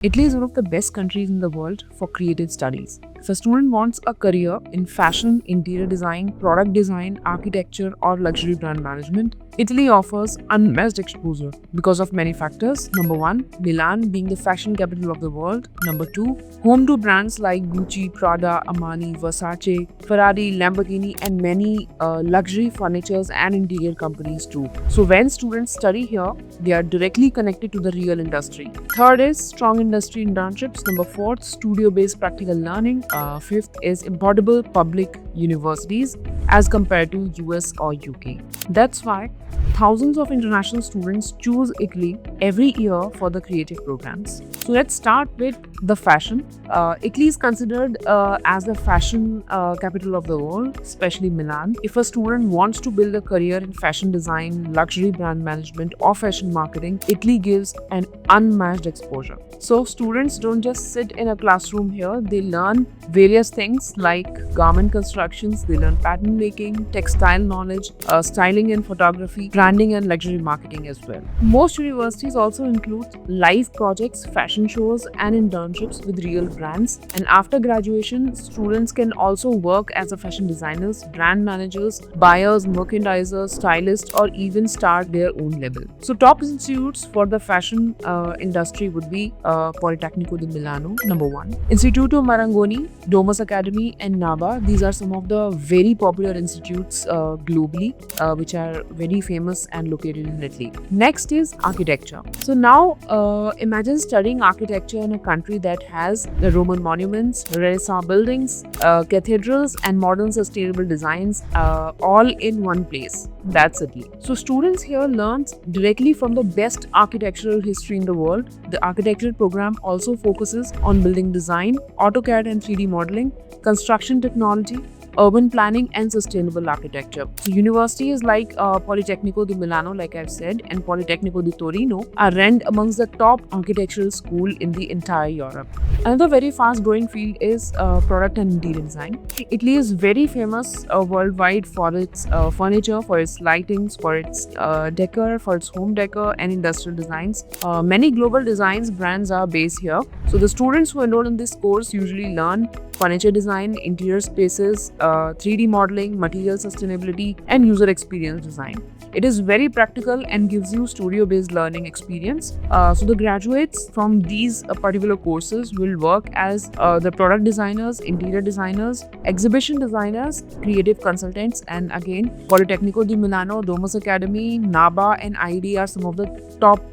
Italy is one of the best countries in the world for creative studies. If a student wants a career in fashion, interior design, product design, architecture, or luxury brand management, Italy offers unmatched exposure because of many factors. Number one, Milan being the fashion capital of the world. Number two, home to brands like Gucci, Prada, Armani, Versace, Ferrari, Lamborghini, and many luxury furnitures and interior companies too. So when students study here, they are directly connected to the real industry. Third is strong industry internships. Number four, studio-based practical learning. Fifth is importable public universities as compared to US or UK. That's why thousands of international students choose Italy every year for the creative programs. So let's start with the fashion. Italy is considered as the fashion capital of the world, especially Milan. If a student wants to build a career in fashion design, luxury brand management, or fashion marketing, Italy gives an unmatched exposure. So students don't just sit in a classroom here, they learn various things like garment constructions, they learn pattern making, textile knowledge, styling and photography, branding and luxury marketing as well. Most universities also include live projects, fashion shows and internships with real brands. And after graduation, students can also work as a fashion designers, brand managers, buyers, merchandisers, stylists, or even start their own label. So top institutes for the fashion industry would be Politecnico di Milano, number one, Istituto Marangoni, Domus Academy, and NABA. These are some of the very popular institutes globally, which are very famous and located in Italy. Next is architecture. So now imagine studying architecture in a country that has the Roman monuments, Renaissance buildings, cathedrals, and modern sustainable designs all in one place. That's Italy. So students here learn directly from the best architectural history in the world. The architecture program also focuses on building design, AutoCAD and 3D modeling, construction technology, urban planning, and sustainable architecture. So universities like Politecnico di Milano, like I've said, and Politecnico di Torino are ranked amongst the top architectural school in the entire Europe. Another very fast-growing field is product and interior design. Italy is very famous worldwide for its furniture, for its lightings, for its decor, for its home decor and industrial designs. Many global designs brands are based here. So the students who enroll in this course usually learn furniture design, interior spaces, 3D modeling, material sustainability, and user experience design. It is very practical and gives you studio-based learning experience. So the graduates from these particular courses will work as the product designers, interior designers, exhibition designers, creative consultants, and again, Politecnico di Milano, Domus Academy, NABA, and IID are some of the top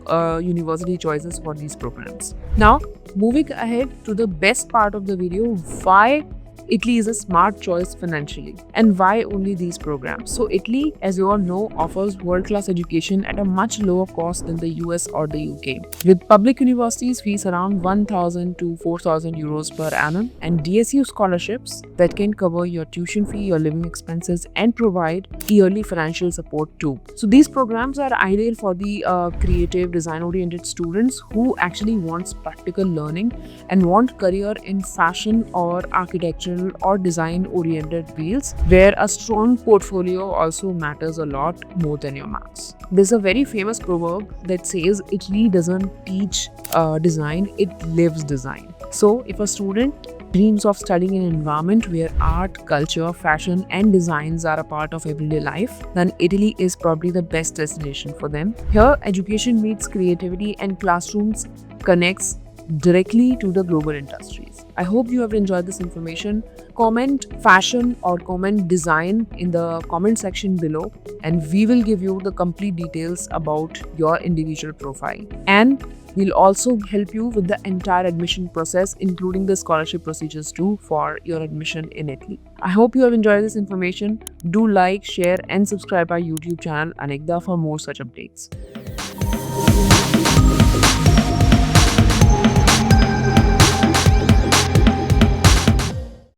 university choices for these programs. Now, moving ahead to the best part of the video, why Italy is a smart choice financially and why only these programs. So Italy, as you all know, offers world-class education at a much lower cost than the US or the UK. With public universities fees around 1,000 to 4,000 euros per annum and DSU scholarships that can cover your tuition fee, your living expenses and provide yearly financial support too. So these programs are ideal for the creative design-oriented students who actually wants practical learning and want career in fashion or architecture or design-oriented fields where a strong portfolio also matters a lot more than your marks. There's a very famous proverb that says Italy doesn't teach design, it lives design. So if a student dreams of studying in an environment where art, culture, fashion, and designs are a part of everyday life, then Italy is probably the best destination for them. Here, education meets creativity and classrooms connects directly to the global industries. I hope you have enjoyed this information. Comment fashion or comment design in the comment section below and we will give you the complete details about your individual profile. And we'll also help you with the entire admission process, including the scholarship procedures too for your admission in Italy. I hope you have enjoyed this information. Do like, share and subscribe our YouTube channel Anekda for more such updates.